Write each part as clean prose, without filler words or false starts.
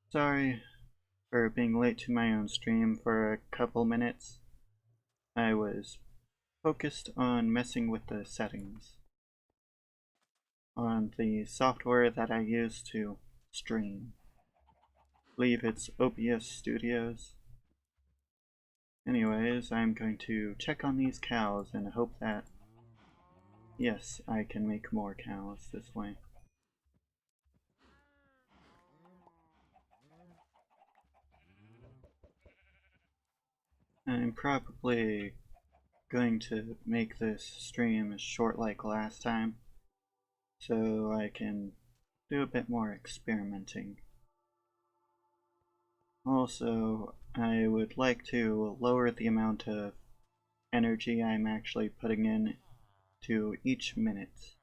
Sorry for being late to my own stream for a couple minutes. I was focused on messing with the settings on the software that I use to stream. I believe it's OBS Studios. Anyways, I'm going to check on these cows and hope that, yes, I can make more cows this way. I'm probably going to make this stream as short like last time, so I can do a bit more experimenting. Also, I would like to lower the amount of energy I'm actually putting in to each minute.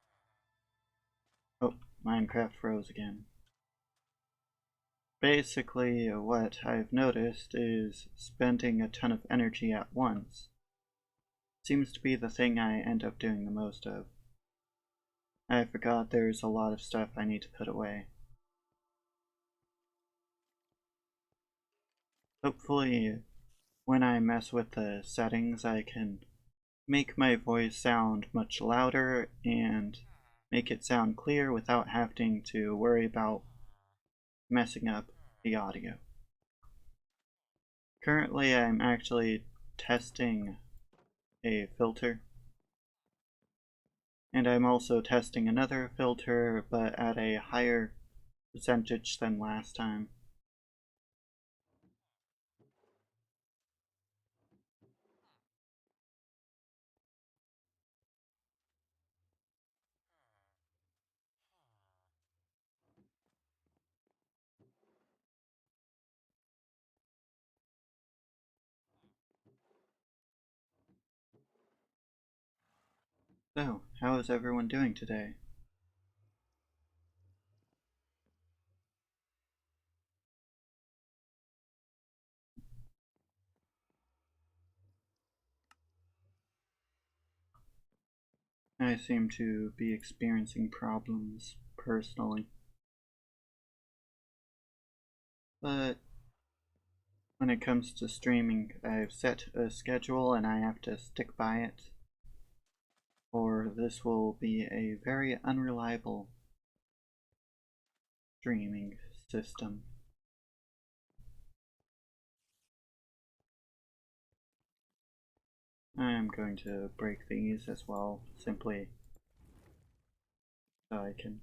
Oh, Minecraft froze again. Basically, what I've noticed is spending a ton of energy at once seems to be the thing I end up doing the most of. I forgot there's a lot of stuff I need to put away. Hopefully, when I mess with the settings, I can make my voice sound much louder and make it sound clear without having to worry about messing up the audio. Currently, I'm actually testing a filter, and I'm also testing another filter, but at a higher percentage than last time. So, how is everyone doing today? I seem to be experiencing problems personally, but when it comes to streaming, I've set a schedule and I have to stick by it, or this will be a very unreliable streaming system. I'm going to break these as well, simply so I can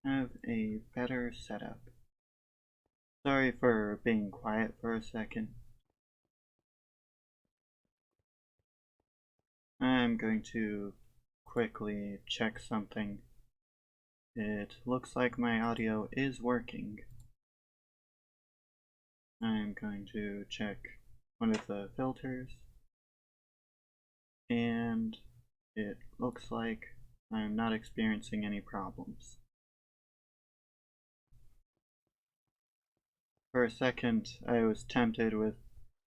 have a better setup. Sorry for being quiet for a second. I'm going to quickly check something. It looks like my audio is working. I'm going to check one of the filters, and it looks like I'm not experiencing any problems. For a second, I was tempted with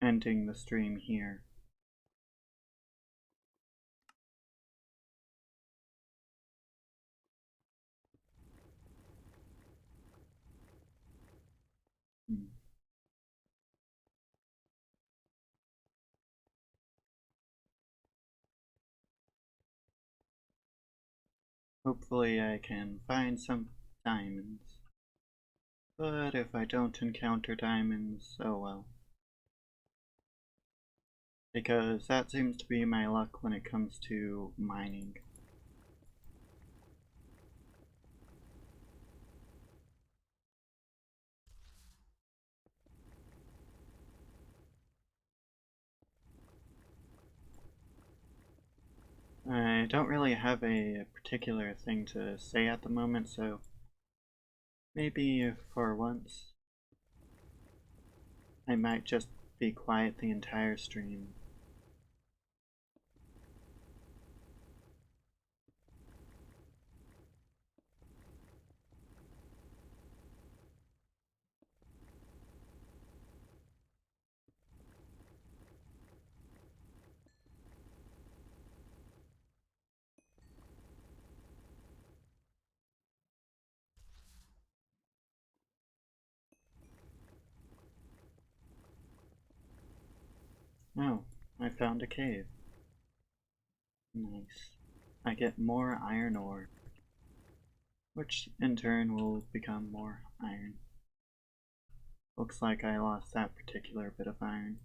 ending the stream here. Hmm. Hopefully I can find some diamonds. But if I don't encounter diamonds, oh well. Because that seems to be my luck when it comes to mining. I don't really have a particular thing to say at the moment, so maybe for once I might just be quiet the entire stream. I found a cave. Nice. I get more iron ore, which in turn will become more iron. Looks like I lost that particular bit of iron.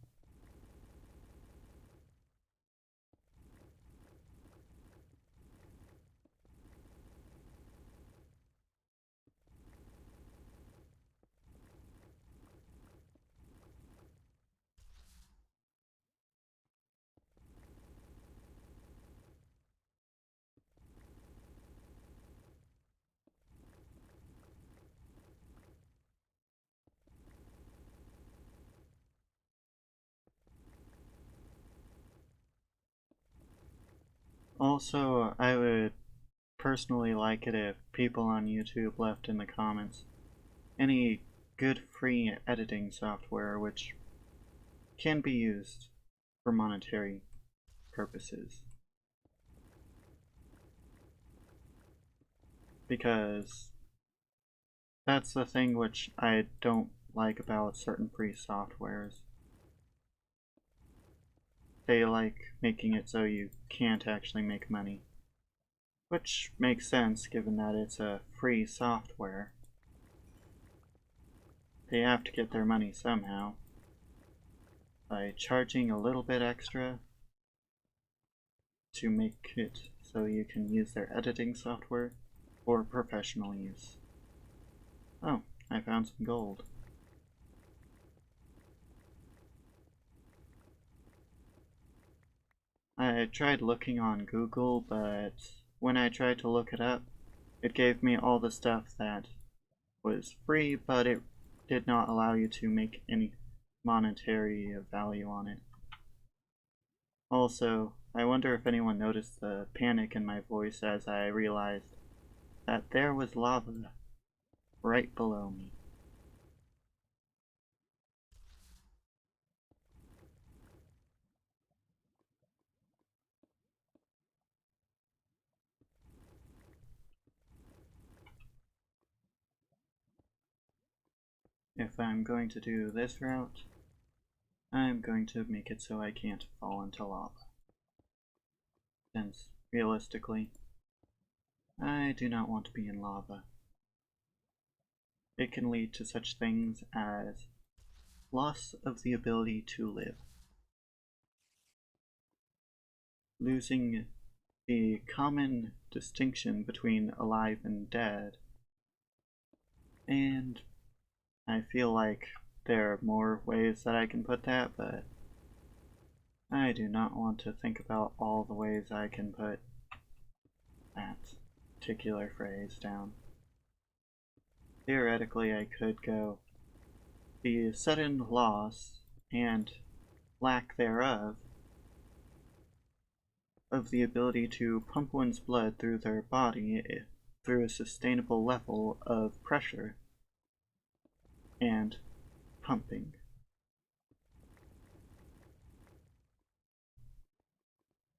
Also, I would personally like it if people on YouTube left in the comments any good free editing software which can be used for monetary purposes. Because that's the thing which I don't like about certain free softwares. They like making it so you can't actually make money. Which makes sense given that it's a free software. They have to get their money somehow. By charging a little bit extra to make it so you can use their editing software for professional use. Oh, I found some gold. I tried looking on Google, but when I tried to look it up, it gave me all the stuff that was free, but it did not allow you to make any monetary value on it. Also, I wonder if anyone noticed the panic in my voice as I realized that there was lava right below me. If I'm going to do this route, I'm going to make it so I can't fall into lava. Since, realistically, I do not want to be in lava. It can lead to such things as loss of the ability to live, losing the common distinction between alive and dead, and I feel like there are more ways that I can put that, but I do not want to think about all the ways I can put that particular phrase down. Theoretically, I could go the sudden loss and lack thereof of the ability to pump one's blood through their body through a sustainable level of pressure and pumping.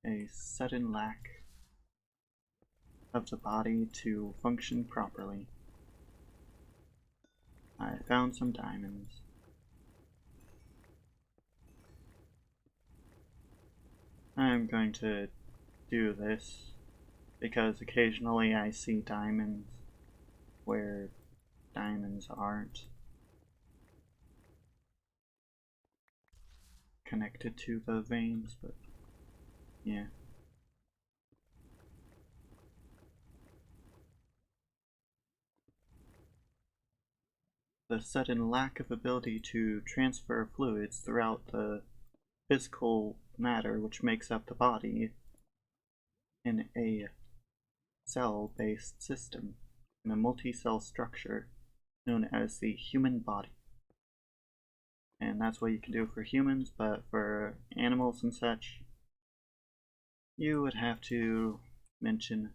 A sudden lack of the body to function properly. I found some diamonds. I'm going to do this because occasionally I see diamonds where diamonds aren't connected to the veins, but yeah. The sudden lack of ability to transfer fluids throughout the physical matter which makes up the body in a cell-based system, in a multi-cell structure known as the human body. And that's what you can do for humans, but for animals and such, you would have to mention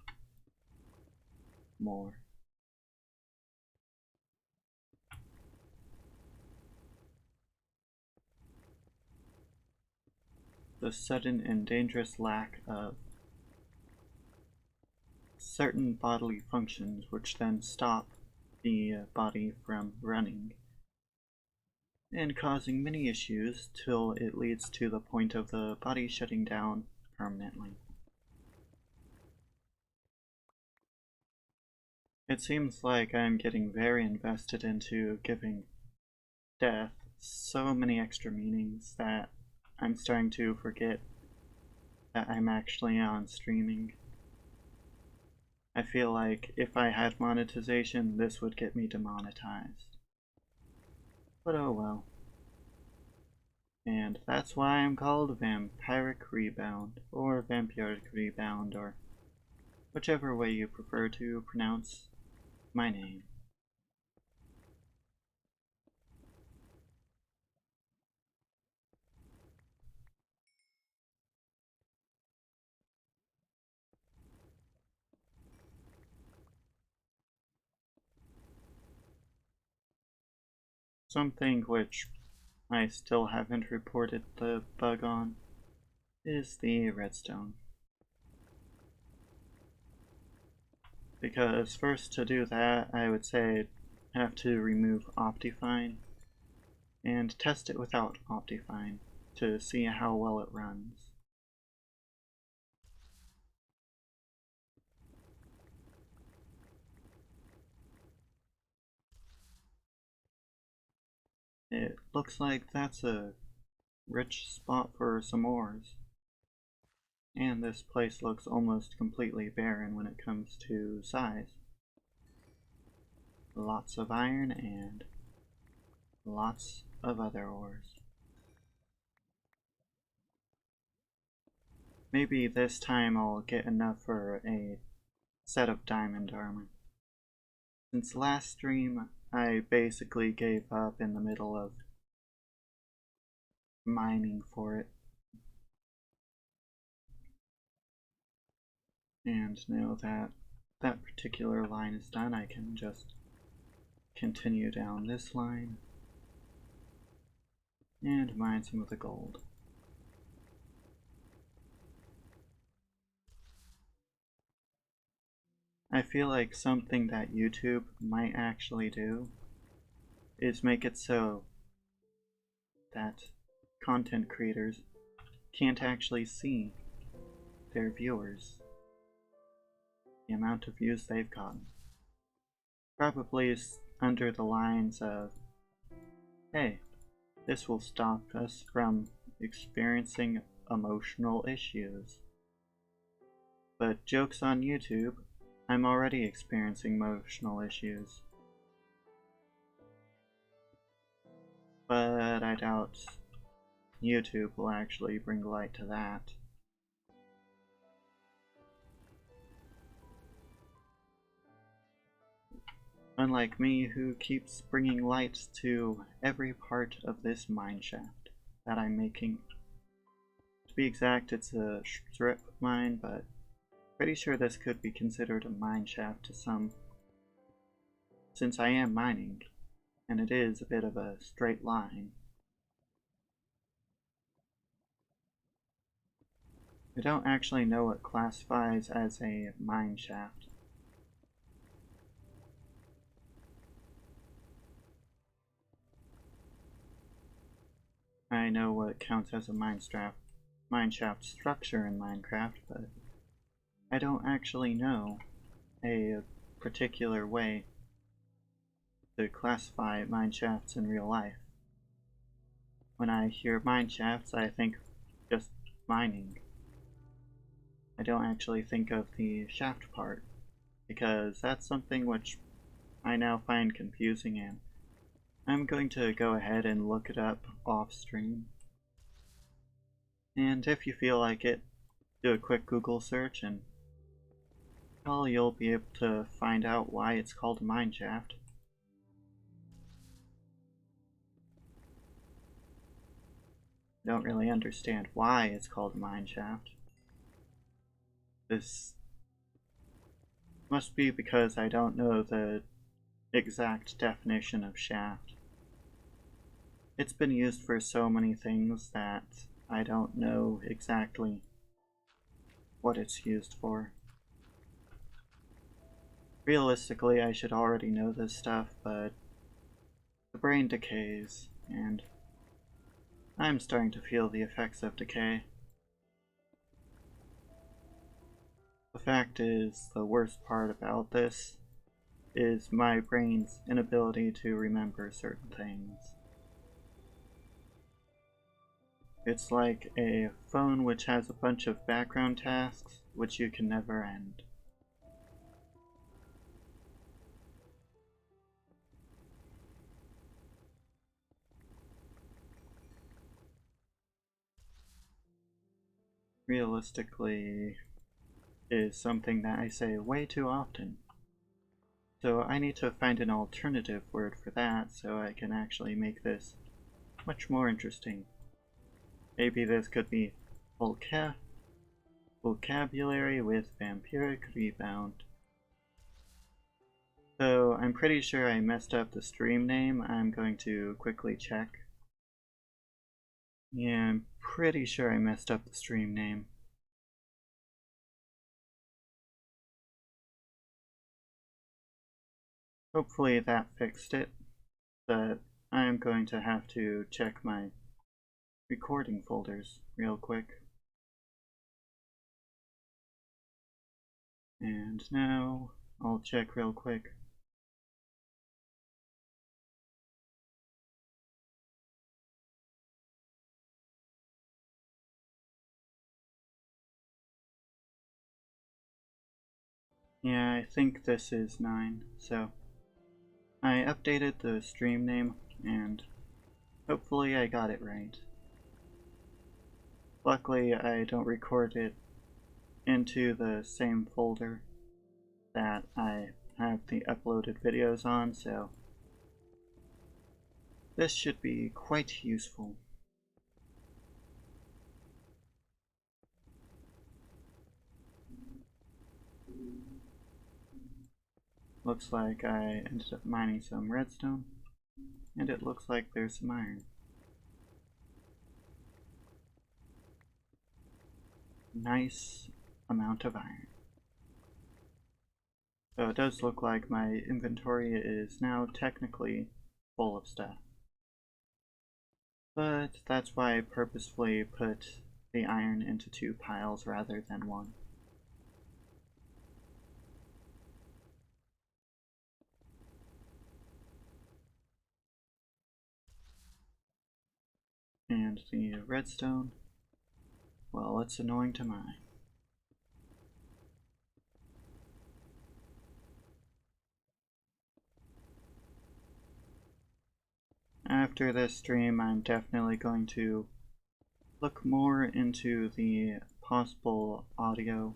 more. The sudden and dangerous lack of certain bodily functions which then stop the body from running and causing many issues till it leads to the point of the body shutting down permanently. It seems like I'm getting very invested into giving death so many extra meanings that I'm starting to forget that I'm actually on streaming. I feel like if I had monetization, this would get me demonetized. But oh well. And that's why I'm called Vampiric Rebound, or Vampiric Rebound, or whichever way you prefer to pronounce my name. Something which I still haven't reported the bug on is the redstone. Because first to do that, I would say have to remove Optifine and test it without Optifine to see how well it runs. It looks like that's a rich spot for some ores. And this place looks almost completely barren when it comes to size. Lots of iron and lots of other ores. Maybe this time I'll get enough for a set of diamond armor. Since last stream, I basically gave up in the middle of mining for it. And now that that particular line is done, I can just continue down this line and mine some of the gold. I feel like something that YouTube might actually do is make it so that content creators can't actually see their viewers, the amount of views they've gotten. Probably under the lines of, hey, this will stop us from experiencing emotional issues. But joke's on YouTube, I'm already experiencing emotional issues. But I doubt YouTube will actually bring light to that. Unlike me, who keeps bringing light to every part of this mineshaft that I'm making. To be exact, it's a strip mine, but pretty sure this could be considered a mineshaft to some, since I am mining, and it is a bit of a straight line. I don't actually know what classifies as a mineshaft. I know what counts as a mineshaft structure in Minecraft, but I don't actually know a particular way to classify mineshafts in real life. When I hear mineshafts, I think just mining. I don't actually think of the shaft part, because that's something which I now find confusing, and I'm going to go ahead and look it up off stream. And if you feel like it, do a quick Google search and well, you'll be able to find out why it's called a mineshaft. I don't really understand why it's called a mineshaft. This must be because I don't know the exact definition of shaft. It's been used for so many things that I don't know exactly what it's used for. Realistically, I should already know this stuff, but the brain decays, and I'm starting to feel the effects of decay. The fact is, the worst part about this is my brain's inability to remember certain things. It's like a phone which has a bunch of background tasks which you can never end. Realistically is something that I say way too often. So I need to find an alternative word for that so I can actually make this much more interesting. Maybe this could be vocabulary with vampiric rebound. So I'm pretty sure I messed up the stream name. I'm going to quickly check. Yeah, I'm pretty sure I messed up the stream name. Hopefully that fixed it, but I'm going to have to check my recording folders real quick. And now I'll check real quick. Yeah, I think this is 9, so I updated the stream name and hopefully I got it right. Luckily I don't record it into the same folder that I have the uploaded videos on, so this should be quite useful. Looks like I ended up mining some redstone, and it looks like there's some iron. Nice amount of iron. So it does look like my inventory is now technically full of stuff. But that's why I purposefully put the iron into 2 piles rather than 1. And the redstone, well, it's annoying to mine. After this stream, I'm definitely going to look more into the possible audio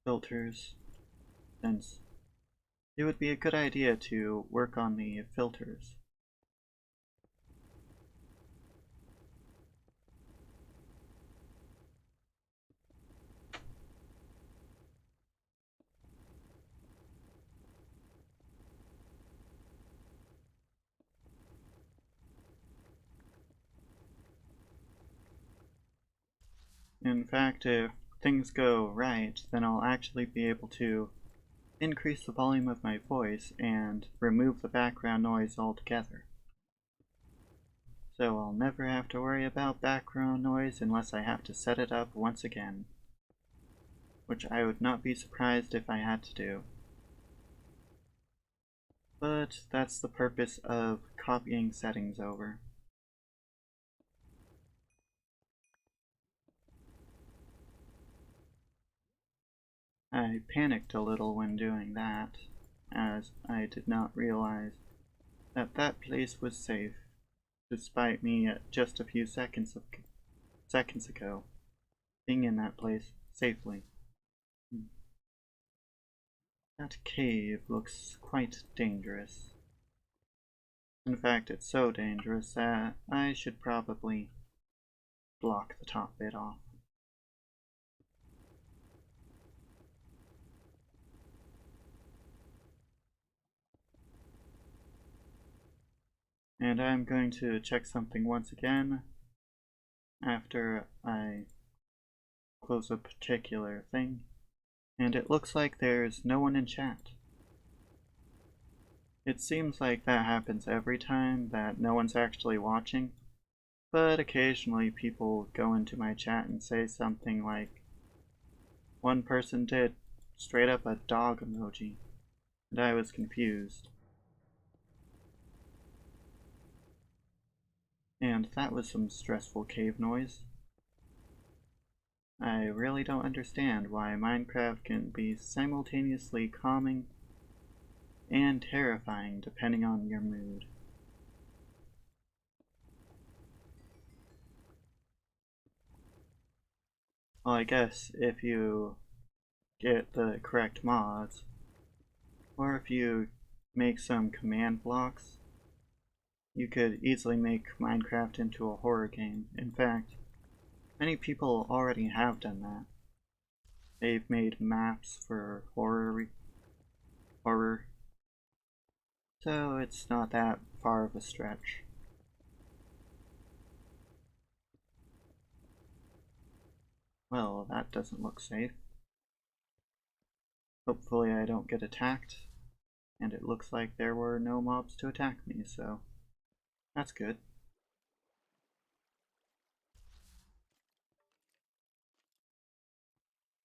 filters, since it would be a good idea to work on the filters. In fact, if things go right, then I'll actually be able to increase the volume of my voice and remove the background noise altogether. So I'll never have to worry about background noise unless I have to set it up once again, which I would not be surprised if I had to do. But that's the purpose of copying settings over. I panicked a little when doing that, as I did not realize that that place was safe, despite me at just a few seconds ago being in that place safely. That cave looks quite dangerous. In fact, it's so dangerous that I should probably block the top bit off. And I'm going to check something once again after I close a particular thing, and it looks like there's no one in chat. It seems like that happens every time, that no one's actually watching, but occasionally people go into my chat and say something like, one person did straight up a dog emoji, and I was confused. And that was some stressful cave noise. I really don't understand why Minecraft can be simultaneously calming and terrifying depending on your mood. Well, I guess if you get the correct mods, or if you make some command blocks, you could easily make Minecraft into a horror game. In fact, many people already have done that. They've made maps for horror, so it's not that far of a stretch. Well, that doesn't look safe. Hopefully I don't get attacked, and it looks like there were no mobs to attack me, so that's good.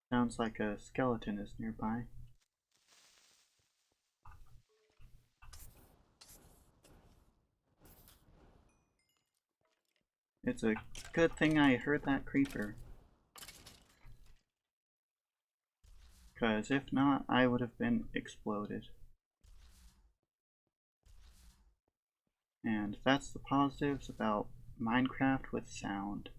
Sounds like a skeleton is nearby. It's a good thing I heard that creeper, because if not, I would have been exploded. And that's the positives about Minecraft with sound.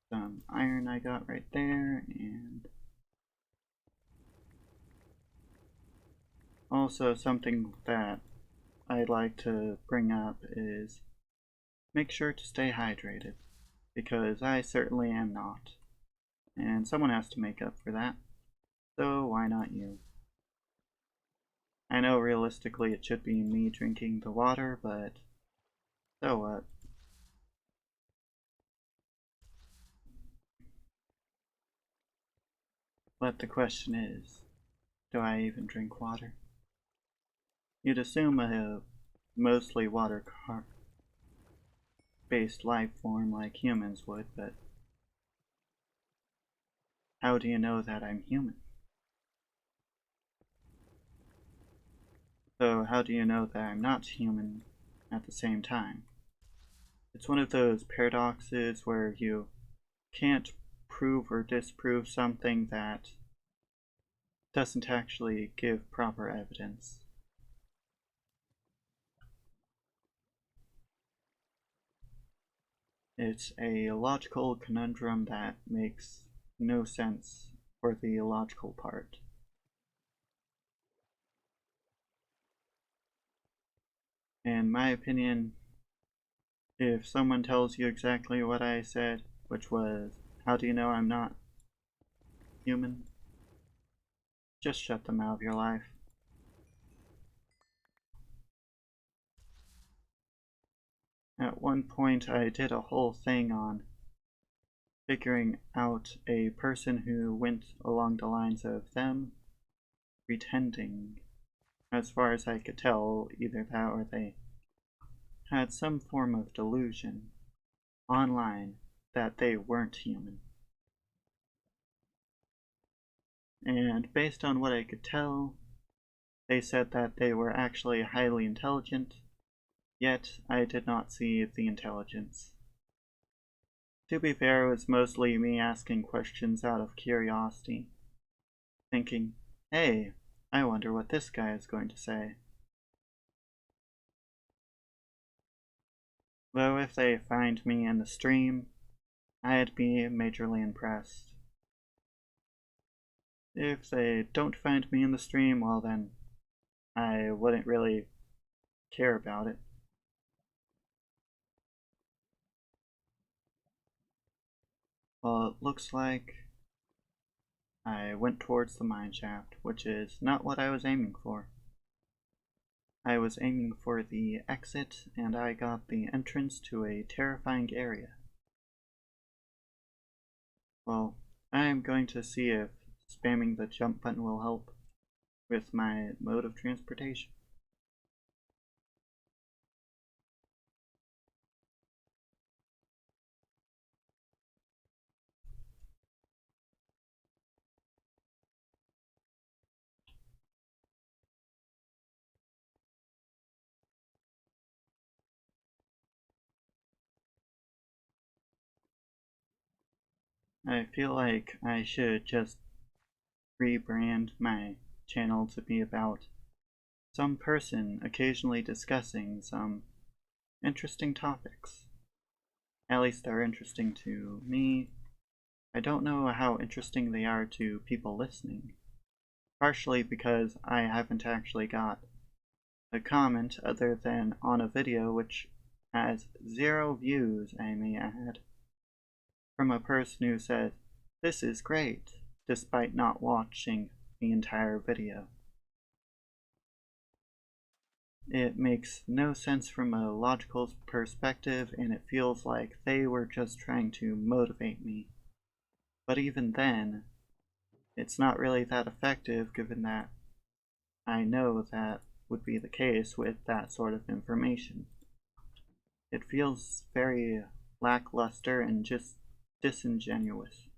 Some iron I got right there, and also something that I'd like to bring up is make sure to stay hydrated, because I certainly am not, and someone has to make up for that, so why not you? I know realistically it should be me drinking the water, but so what? But the question is, do I even drink water? You'd assume a mostly water-based life form like humans would, but how do you know that I'm human? So how do you know that I'm not human at the same time? It's one of those paradoxes where you can't prove or disprove something that doesn't actually give proper evidence. It's a logical conundrum that makes no sense for the illogical part. In my opinion, if someone tells you exactly what I said, which was, how do you know I'm not human? Just shut them out of your life. At one point I did a whole thing on figuring out a person who went along the lines of them pretending. As far as I could tell, either that or they had some form of delusion online that they weren't human. And based on what I could tell, they said that they were actually highly intelligent, yet I did not see the intelligence. To be fair, it was mostly me asking questions out of curiosity, thinking, hey, I wonder what this guy is going to say. Though if they find me in the stream, I'd be majorly impressed. If they don't find me in the stream, well then, I wouldn't really care about it. Well, it looks like I went towards the mine shaft, which is not what I was aiming for. I was aiming for the exit, and I got the entrance to a terrifying area. Well, I'm going to see if spamming the jump button will help with my mode of transportation. I feel like I should just rebrand my channel to be about some person occasionally discussing some interesting topics. At least they're interesting to me. I don't know how interesting they are to people listening. Partially because I haven't actually got a comment other than on a video which has 0 views, I may add, from a person who said, "This is great," despite not watching the entire video. It makes no sense from a logical perspective, and it feels like they were just trying to motivate me. But even then, it's not really that effective given that I know that would be the case with that sort of information. It feels very lackluster and just disingenuous.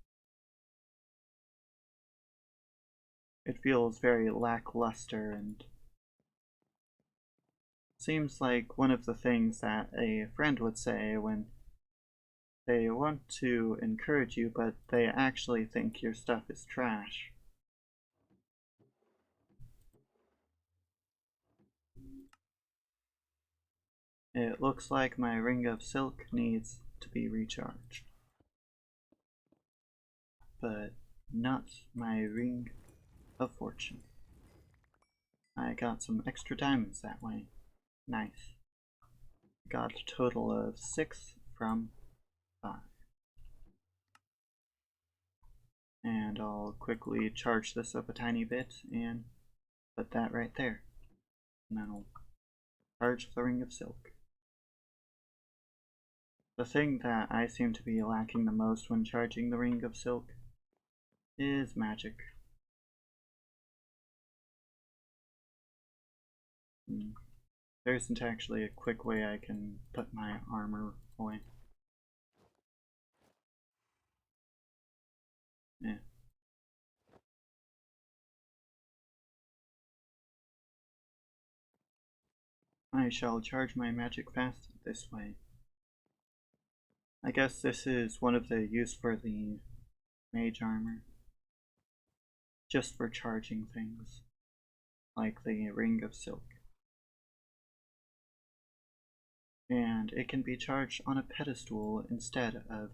It feels very lackluster and seems like one of the things that a friend would say when they want to encourage you, but they actually think your stuff is trash. It looks like my ring of silk needs to be recharged, but not my ring of fortune. I got some extra diamonds that way. Nice. Got a total of 6 from 5. And I'll quickly charge this up a tiny bit and put that right there. And then I'll charge the ring of silk. The thing that I seem to be lacking the most when charging the ring of silk is magic. There isn't actually a quick way I can put my armor away. Yeah. I shall charge my magic fast this way. I guess this is one of the use for the mage armor. Just for charging things, like the ring of silk. And it can be charged on a pedestal instead of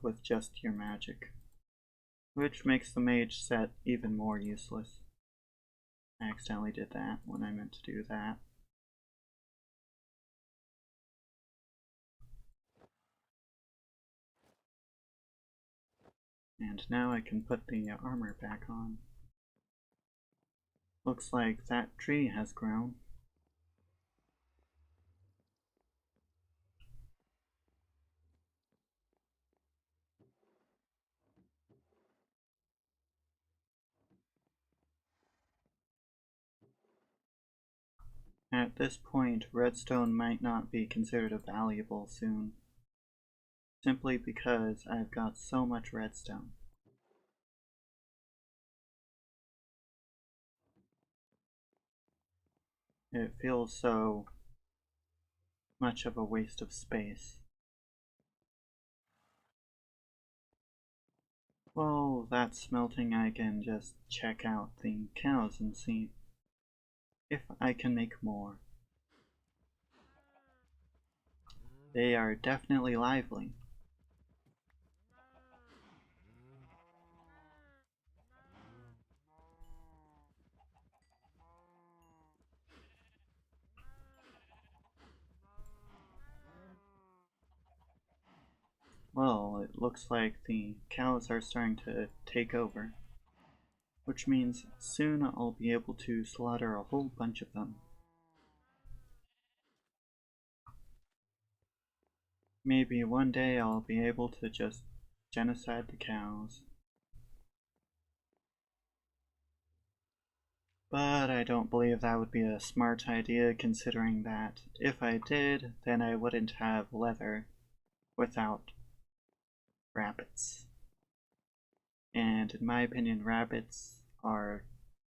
with just your magic, which makes the mage set even more useless. I accidentally did that when I meant to do that. And now I can put the armor back on. Looks like that tree has grown. At this point, redstone might not be considered valuable soon, simply because I've got so much redstone. It feels so much of a waste of space. Well, that's smelting. I can just check out the cows and see if I can make more. They are definitely lively. Well, it looks like the cows are starting to take over, which means soon I'll be able to slaughter a whole bunch of them. Maybe one day I'll be able to just genocide the cows. But I don't believe that would be a smart idea, considering that if I did, then I wouldn't have leather without rabbits. And in my opinion, rabbits are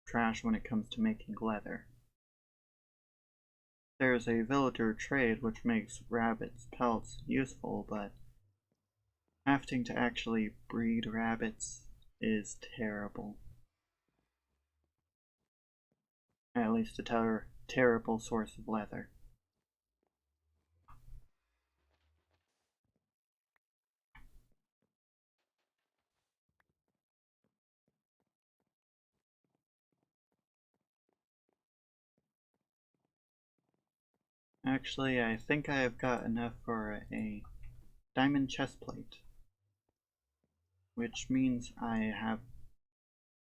trash when it comes to making leather. There's a villager trade which makes rabbits' pelts useful, but having to actually breed rabbits is terrible. At least a terrible source of leather. Actually, I think I have got enough for a diamond chestplate, which means I have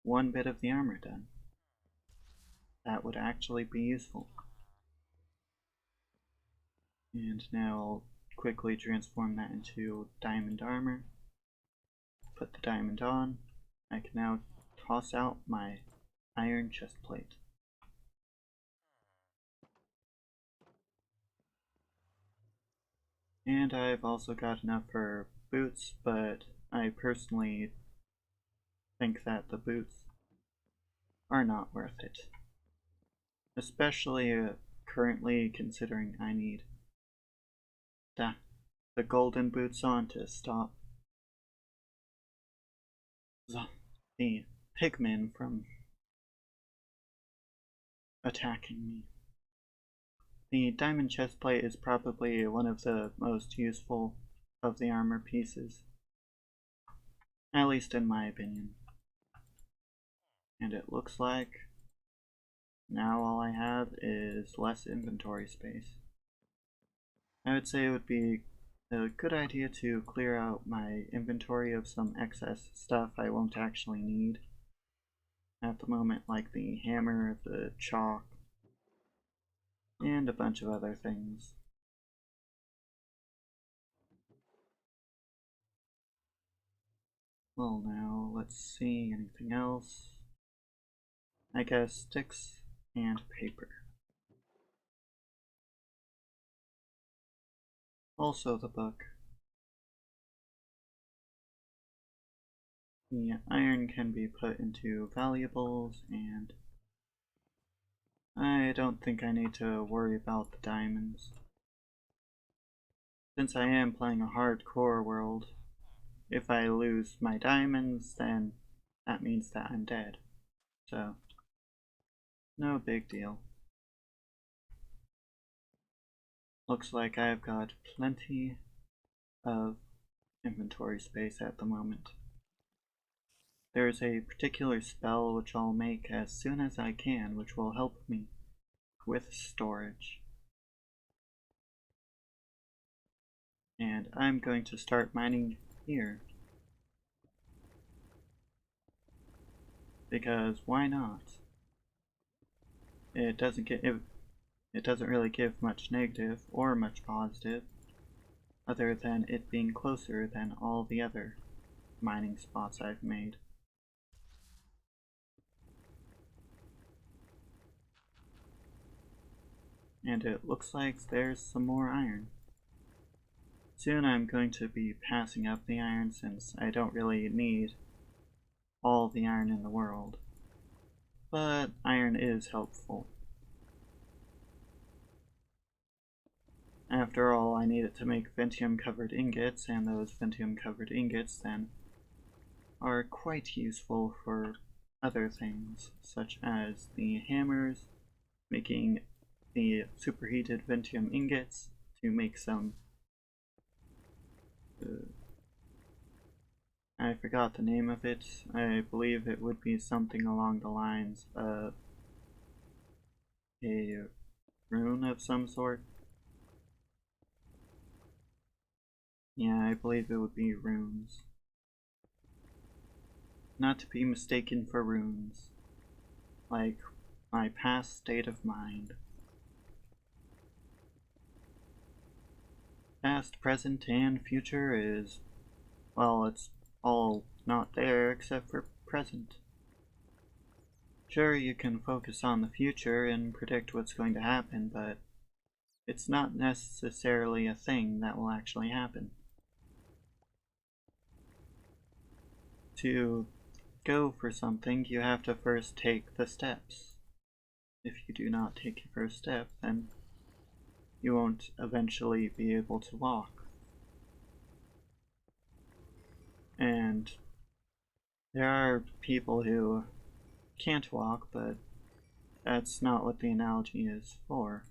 one bit of the armor done. That would actually be useful. And now I'll quickly transform that into diamond armor. Put the diamond on. I can now toss out my iron chestplate. And I've also got enough for boots, but I personally think that the boots are not worth it. Especially currently, considering I need the golden boots on to stop the pigmen from attacking me. The diamond chestplate is probably one of the most useful of the armor pieces, at least in my opinion. And it looks like now all I have is less inventory space. I would say it would be a good idea to clear out my inventory of some excess stuff I won't actually need at the moment, like the hammer, the chalk, and a bunch of other things. Well, now let's see, anything else? I guess sticks and paper. Also the book. The iron can be put into valuables, and I don't think I need to worry about the diamonds. Since I am playing a hardcore world, if I lose my diamonds, then that means that I'm dead. So, no big deal. Looks like I've got plenty of inventory space at the moment. There's a particular spell which I'll make as soon as I can, which will help me with storage. And I'm going to start mining here. Because why not? It doesn't really give much negative or much positive, other than it being closer than all the other mining spots I've made. And it looks like there's some more iron. Soon I'm going to be passing up the iron, since I don't really need all the iron in the world. But iron is helpful. After all, I need it to make Ventium covered ingots, and those Ventium covered ingots then are quite useful for other things, such as the hammers, making the superheated Ventium ingots to make some I forgot the name of it. I believe it would be something along the lines of a rune of some sort. Yeah, I believe it would be runes. Not to be mistaken for runes. Like my past state of mind. past, present, and future is, well, it's all not there except for present. Sure, you can focus on the future and predict what's going to happen, but it's not necessarily a thing that will actually happen. To go for something, you have to first take the steps. If you do not take your first step, then you won't eventually be able to walk. And there are people who can't walk, but that's not what the analogy is for.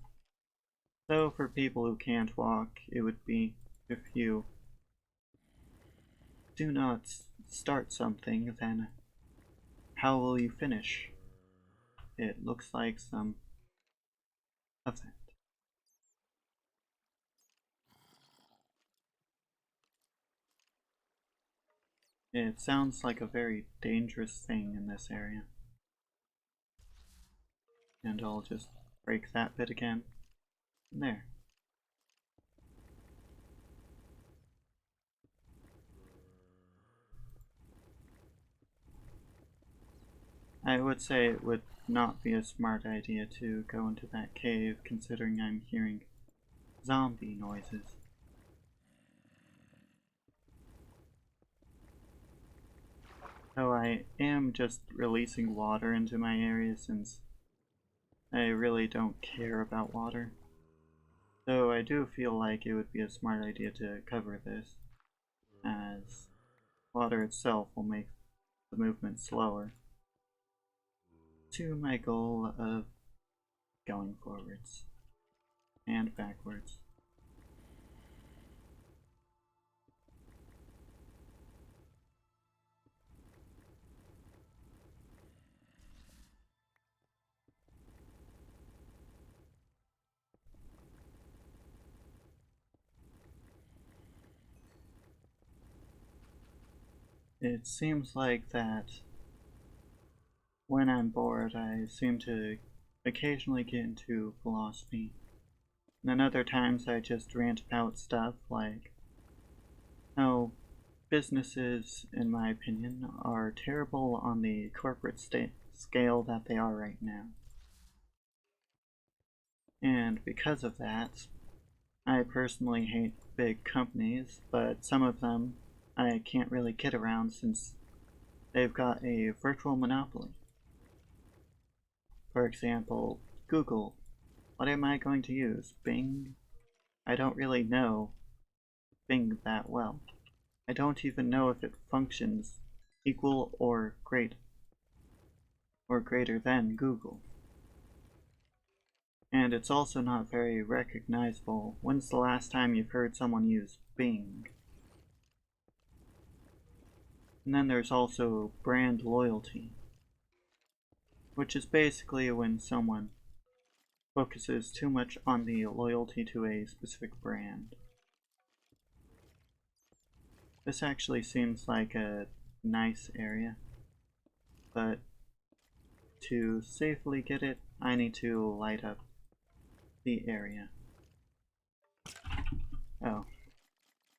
So for people who can't walk, it would be if you do not start something, then how will you finish? It looks like some event. It sounds like a very dangerous thing in this area. And I'll just break that bit again. And there. I would say it would not be a smart idea to go into that cave, considering I'm hearing zombie noises. So I am just releasing water into my area since I really don't care about water. Though I do feel like it would be a smart idea to cover this, as water itself will make the movement slower, to my goal of going forwards and backwards. It seems like that when I'm bored, I seem to occasionally get into philosophy. And then other times I just rant about stuff like how businesses, in my opinion, are terrible on the corporate scale that they are right now. And because of that, I personally hate big companies, but some of them I can't really get around since they've got a virtual monopoly. For example, Google. What am I going to use? Bing? I don't really know Bing that well. I don't even know if it functions equal or greater than Google. And it's also not very recognizable. When's the last time you've heard someone use Bing? And then there's also brand loyalty, which is basically when someone focuses too much on the loyalty to a specific brand. This actually seems like a nice area, but to safely get it, I need to light up the area. Oh,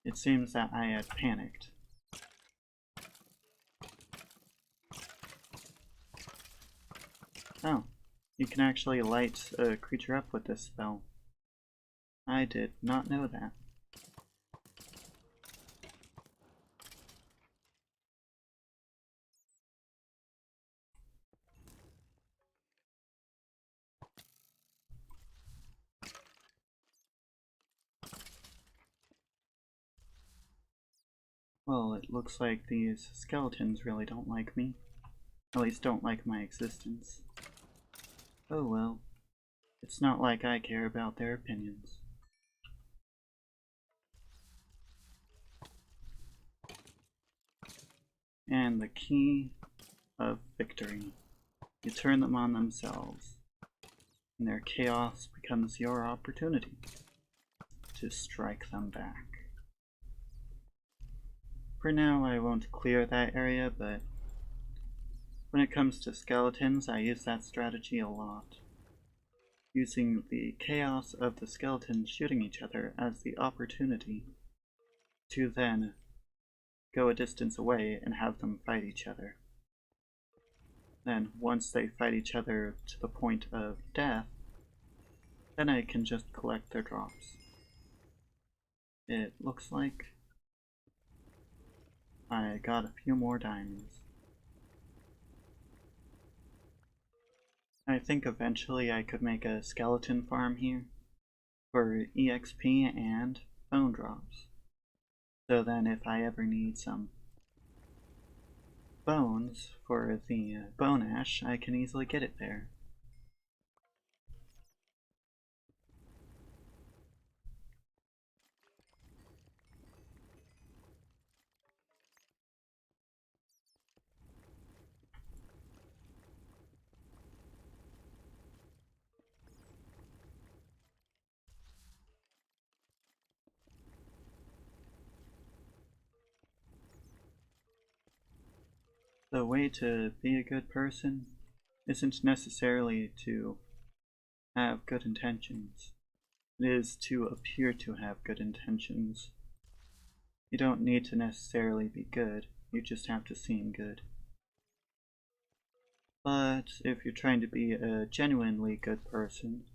it seems that I had panicked. Oh, you can actually light a creature up with this spell. I did not know that. Well, it looks like these skeletons really don't like me. At least don't like my existence. Oh well. It's not like I care about their opinions. And the key of victory. You turn them on themselves, and their chaos becomes your opportunity to strike them back. For now, I won't clear that area, but when it comes to skeletons, I use that strategy a lot. using the chaos of the skeletons shooting each other as the opportunity to then go a distance away and have them fight each other. Then, once they fight each other to the point of death, then I can just collect their drops. It looks like I got a few more diamonds. I think eventually I could make a skeleton farm here for EXP and bone drops. So then if I ever need some bones for the bone ash, I can easily get it there. The way to be a good person isn't necessarily to have good intentions. It is to appear to have good intentions. You don't need to necessarily be good, you just have to seem good. But if you're trying to be a genuinely good person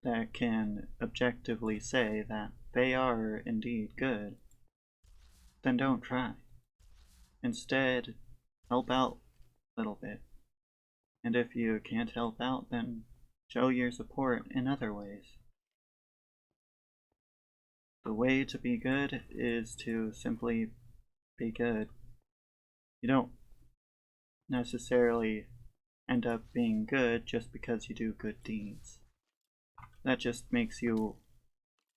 that can objectively say that they are indeed good, then don't try. Instead, help out a little bit. And if you can't help out, then show your support in other ways. The way to be good is to simply be good. You don't necessarily end up being good just because you do good deeds. That just makes you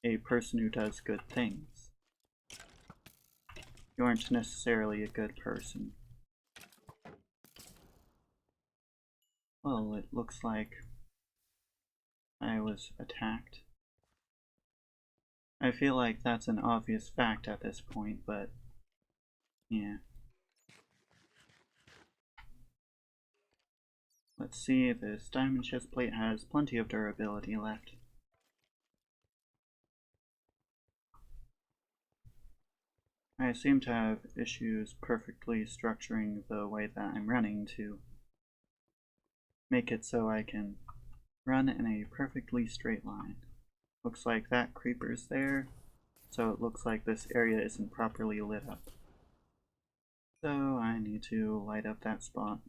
a person who does good things. You aren't necessarily a good person. Well, it looks like I was attacked. I feel like that's an obvious fact at this point, but yeah. Let's see, this diamond chest plate has plenty of durability left. I seem to have issues perfectly structuring the way that I'm running to make it so I can run in a perfectly straight line. Looks like that creeper's there, so it looks like this area isn't properly lit up. So I need to light up that spot.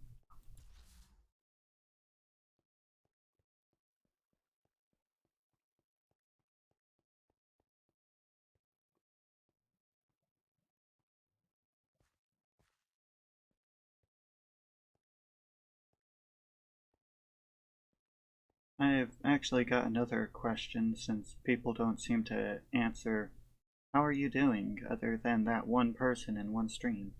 I've actually got another question since people don't seem to answer how are you doing other than that one person in one stream.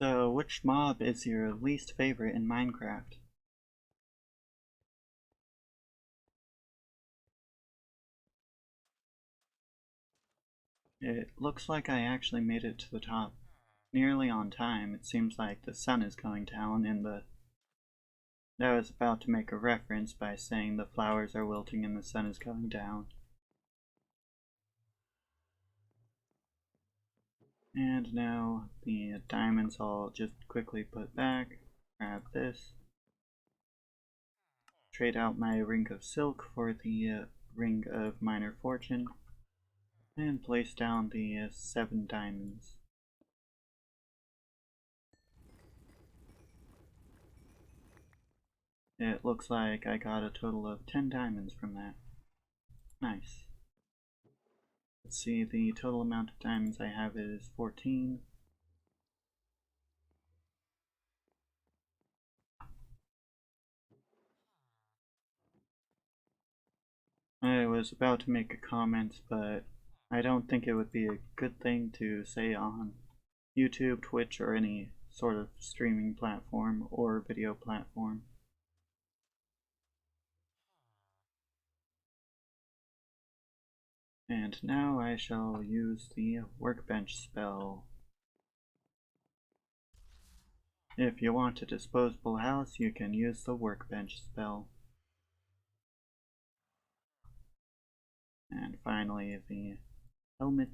So which mob is your least favorite in Minecraft? It looks like I actually made it to the top nearly on time. It seems like the sun is going down and I was about to make a reference by saying the flowers are wilting and the sun is going down. And now the diamonds I'll just quickly put back, grab this, trade out my ring of silk for the ring of minor fortune, and place down the 7 diamonds. It looks like I got a total of 10 diamonds from that. Nice. Let's see, the total amount of diamonds I have is 14. I was about to make a comment, but I don't think it would be a good thing to say on YouTube, Twitch, or any sort of streaming platform or video platform. And now I shall use the workbench spell. If you want a disposable house, you can use the workbench spell. And finally the helmet.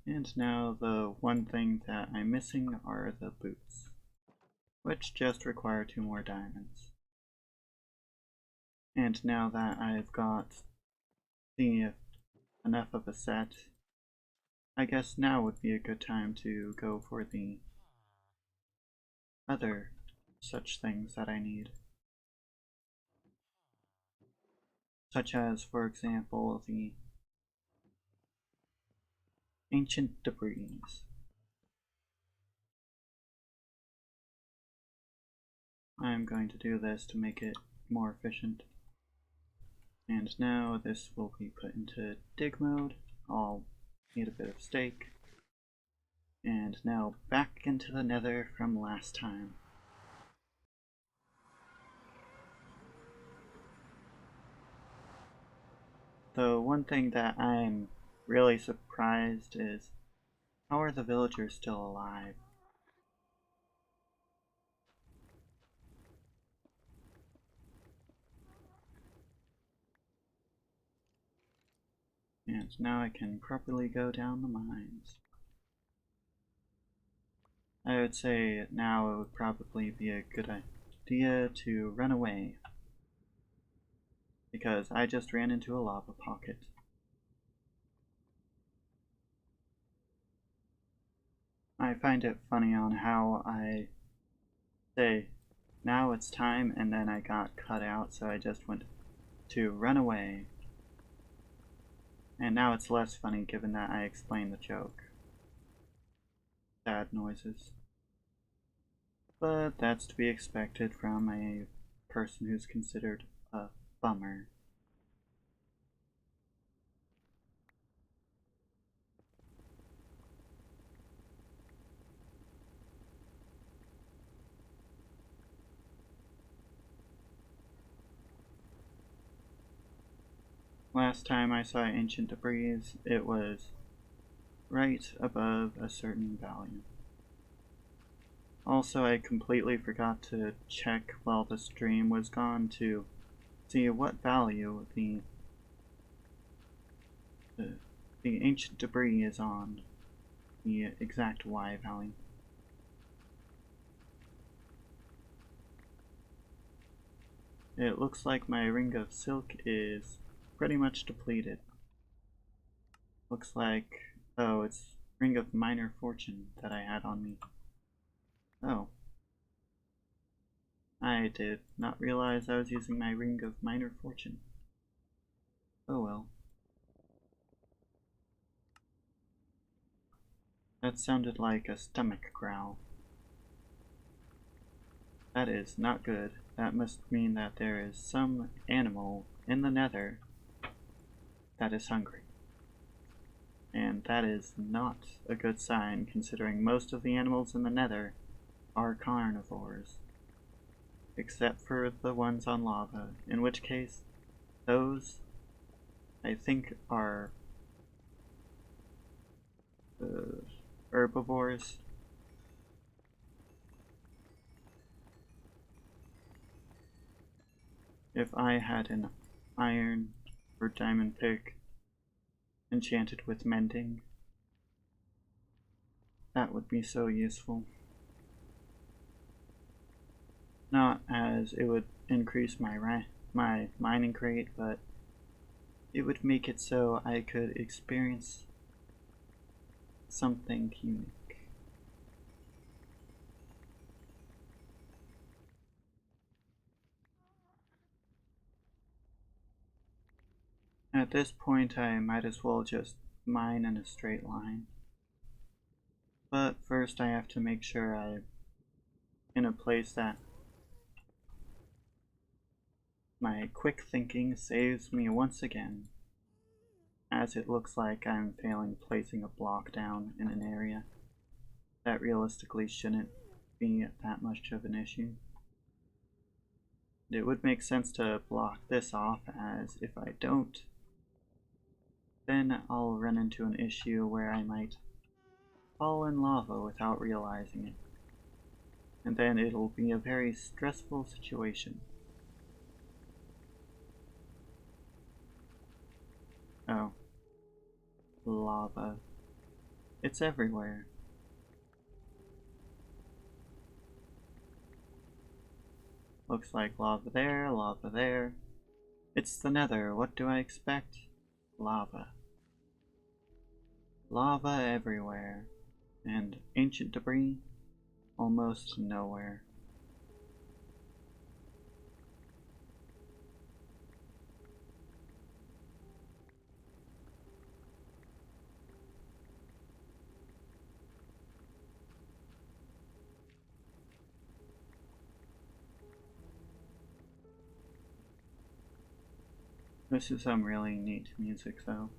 And now the one thing that I'm missing are the boots, which just require 2 more diamonds. And now that I've got enough of a set, I guess now would be a good time to go for the other such things that I need. Such as, for example, the ancient debris. I'm going to do this to make it more efficient. And now this will be put into dig mode. I'll need a bit of steak. And now back into the nether from last time. The one thing that I'm really surprised is, how are the villagers still alive? And now I can properly go down the mines. I would say now it would probably be a good idea to run away, because I just ran into a lava pocket. I find it funny on how I say, now it's time, and then I got cut out, so I just went to run away. And now it's less funny given that I explained the joke. Sad noises. But that's to be expected from a person who's considered a bummer. Last time I saw ancient debris, it was right above a certain value. Also, I completely forgot to check while the stream was gone to see what value the ancient debris is on, the exact Y value. It looks like my ring of silk is pretty much depleted. Looks like, oh, it's ring of minor fortune that I had on me. Oh. I did not realize I was using my ring of minor fortune. Oh well. That sounded like a stomach growl. That is not good. That must mean that there is some animal in the nether that is hungry. And that is not a good sign, considering most of the animals in the nether are carnivores. Except for the ones on lava, in which case, those, I think, are herbivores. If I had an iron or diamond pick enchanted with mending, that would be so useful. Not as it would increase my mining rate, but it would make it so I could experience something unique. At this point, I might as well just mine in a straight line. But first I have to make sure I'm in a place that my quick thinking saves me once again, as it looks like I'm failing placing a block down in an area that realistically shouldn't be that much of an issue. It would make sense to block this off, as if I don't, then I'll run into an issue where I might fall in lava without realizing it, and then it'll be a very stressful situation. lava. It's everywhere. Looks like lava there, lava there. It's the Nether, what do I expect? Lava. Lava everywhere. And ancient debris almost nowhere. This is some really neat music though.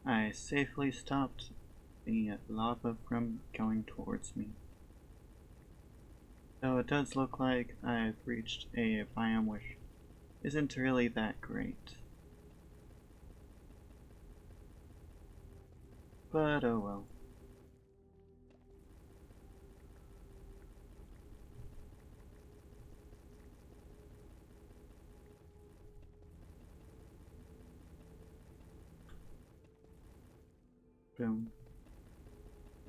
I safely stopped the lava from going towards me. Though it does look like I've reached a biome which isn't really that great. But oh well. Boom.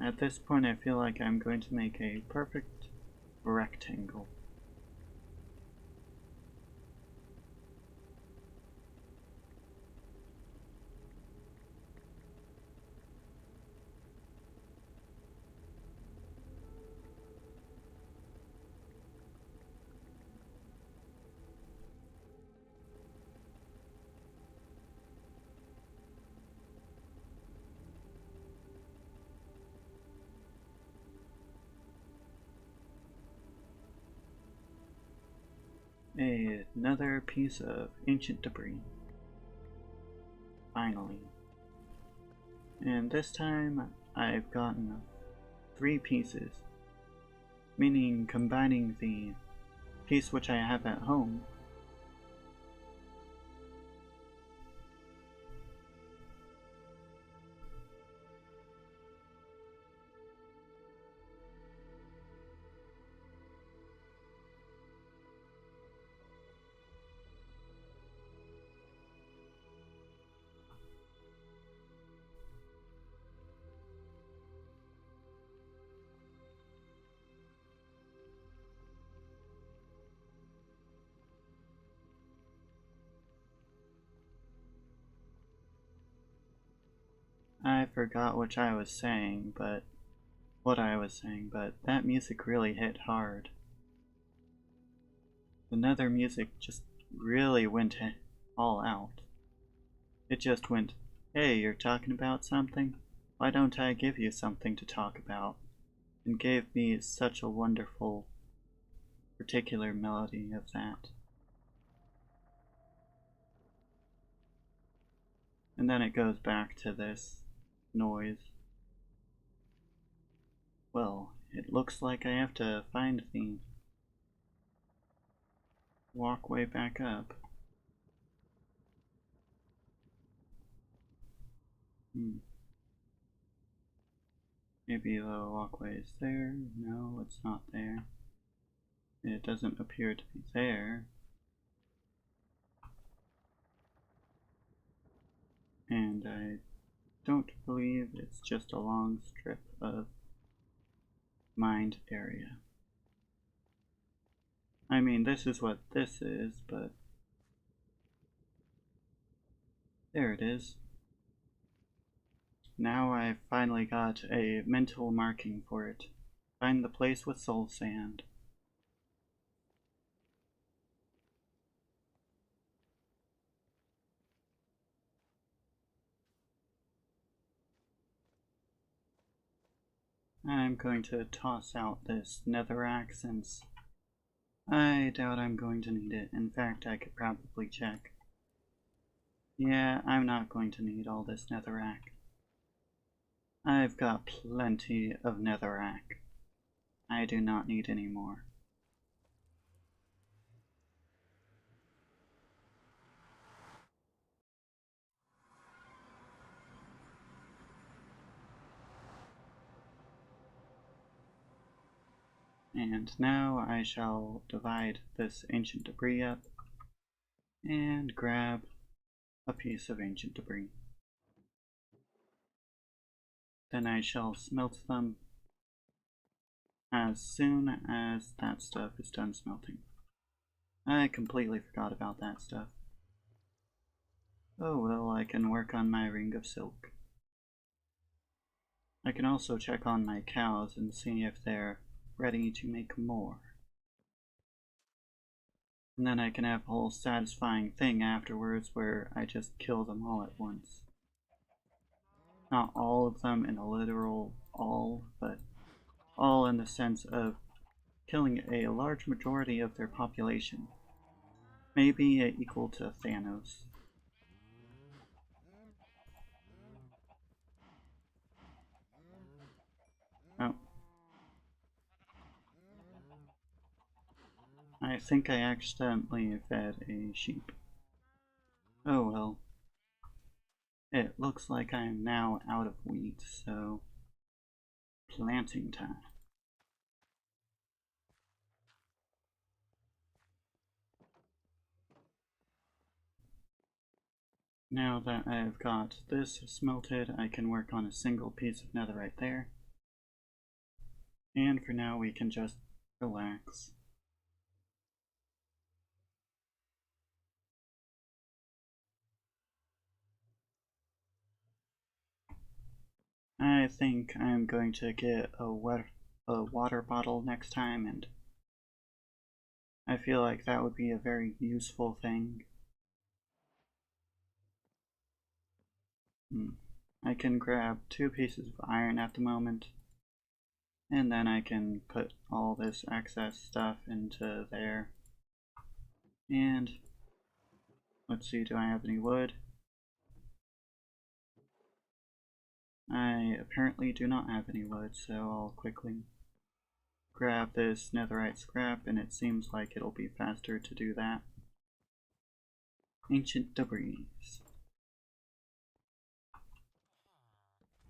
At this point I feel like I'm going to make a perfect rectangle. Another piece of ancient debris. Finally. And this time I've gotten 3 pieces, meaning combining the piece which I have at home I forgot what I was saying, but that music really hit hard. The Nether music just really went all out. It just went, hey, you're talking about something? Why don't I give you something to talk about? And gave me such a wonderful, particular melody of that. And then it goes back to this noise. Well, it looks like I have to find the walkway back up. Maybe the walkway is there? No, it's not there. It doesn't appear to be there. And I don't believe it's just a long strip of mined area. I mean, this is what this is, but there it is. now I've finally got a mental marking for it. Find the place with soul sand. I'm going to toss out this netherrack since I doubt I'm going to need it. In fact, I could probably check. Yeah, I'm not going to need all this netherrack. I've got plenty of netherrack. I do not need any more. And now I shall divide this ancient debris up and grab a piece of ancient debris. Then I shall smelt them as soon as that stuff is done smelting. I completely forgot about that stuff. Oh well, I can work on my ring of silk. I can also check on my cows and see if they're ready to make more. And then I can have a whole satisfying thing afterwards where I just kill them all at once. Not all of them in a literal all, but all in the sense of killing a large majority of their population. Maybe equal to Thanos. Oh. I think I accidentally fed a sheep. Oh well. It looks like I am now out of wheat, so planting time. Now that I've got this smelted, I can work on a single piece of netherite there. And for now we can just relax. I think I'm going to get a water bottle next time, and I feel like that would be a very useful thing. I can grab 2 pieces of iron at the moment, and then I can put all this excess stuff into there. And let's see, do I have any wood? I apparently do not have any wood, so I'll quickly grab this netherite scrap, and it seems like it'll be faster to do that. Ancient debris.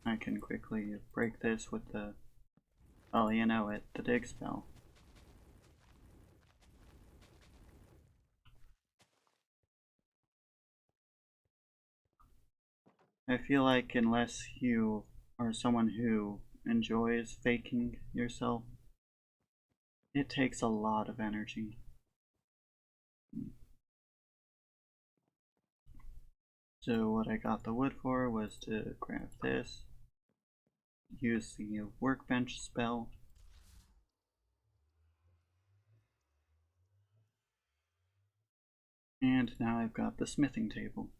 I can quickly break this with the, oh you know it, the dig spell. I feel like unless you are someone who enjoys faking yourself, it takes a lot of energy. So what I got the wood for was to grab this, use the workbench spell, and now I've got the smithing table.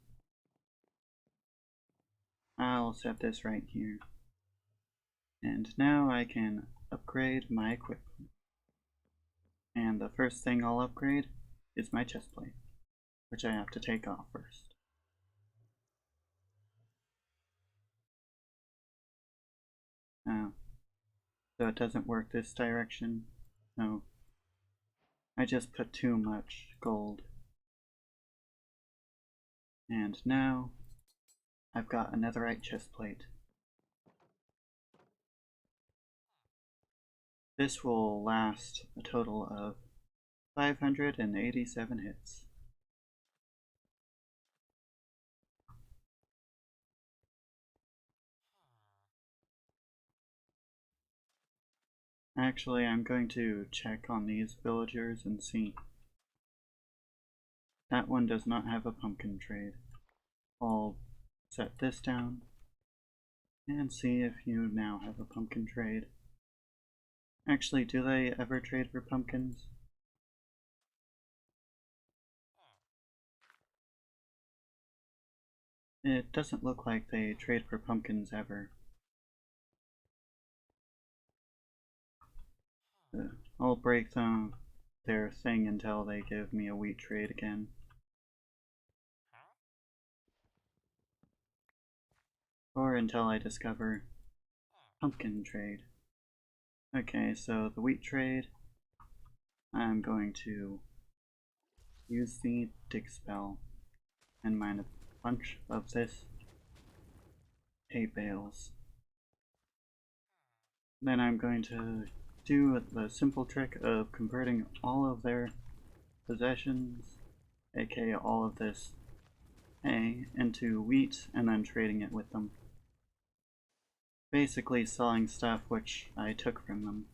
I'll set this right here. And now I can upgrade my equipment. And the first thing I'll upgrade is my chestplate, which I have to take off first. Oh, so it doesn't work this direction? No. I just put too much gold. And now I've got a netherite chestplate. This will last a total of 587 hits. Actually, I'm going to check on these villagers and see. That one does not have a pumpkin trade. I'll set this down, and see if you now have a pumpkin trade. Actually, do they ever trade for pumpkins? It doesn't look like they trade for pumpkins ever. I'll break their thing until they give me a wheat trade again. Or until I discover pumpkin trade. Okay, so the wheat trade, I'm going to use the dig spell and mine a bunch of this hay bales. Then I'm going to do the simple trick of converting all of their possessions, aka all of this hay, into wheat and then trading it with them. Basically selling stuff which I took from them.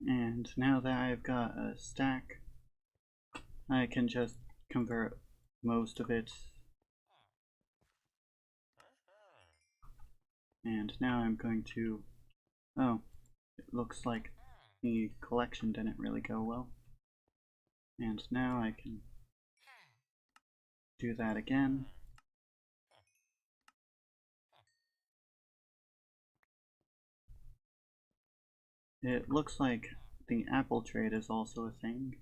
And now that I've got a stack, I can just convert most of it. And now I'm going to... oh, it looks like the collection didn't really go well. And now I can do that again. It looks like the apple trade is also a thing,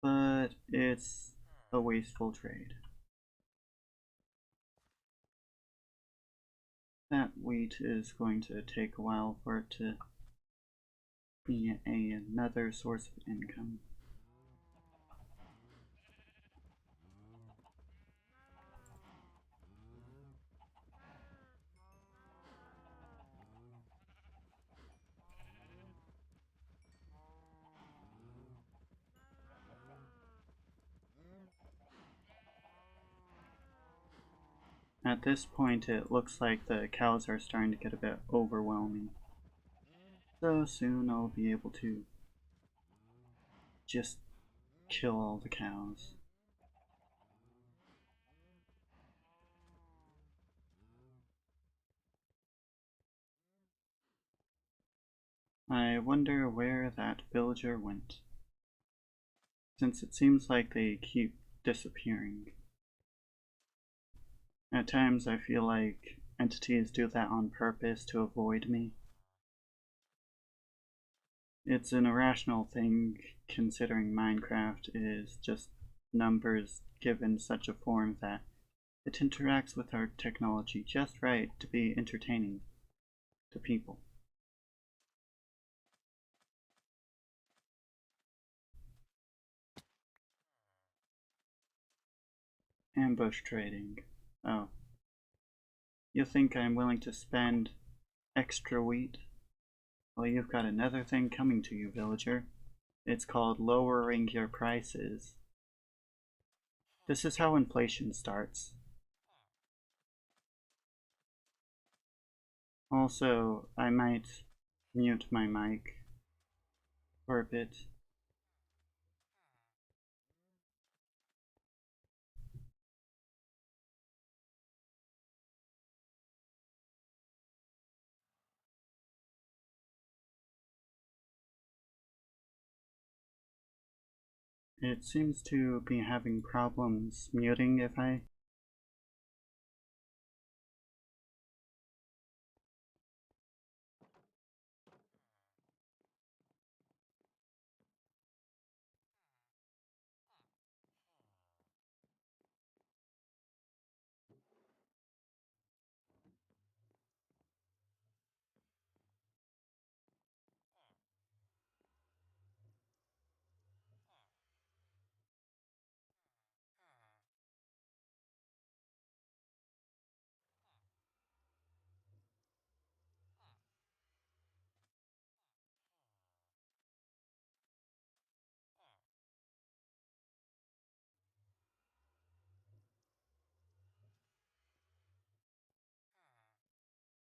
but it's a wasteful trade. That wheat is going to take a while for it to be another source of income. At this point, it looks like the cows are starting to get a bit overwhelming. So soon I'll be able to just kill all the cows. I wonder where that villager went, since it seems like they keep disappearing. At times I feel like entities do that on purpose to avoid me. It's an irrational thing considering Minecraft is just numbers given such a form that it interacts with our technology just right to be entertaining to people. Ambush trading. Oh. You think I'm willing to spend extra wheat? Well, you've got another thing coming to you, villager. It's called lowering your prices. This is how inflation starts. Also, I might mute my mic for a bit. It seems to be having problems muting if I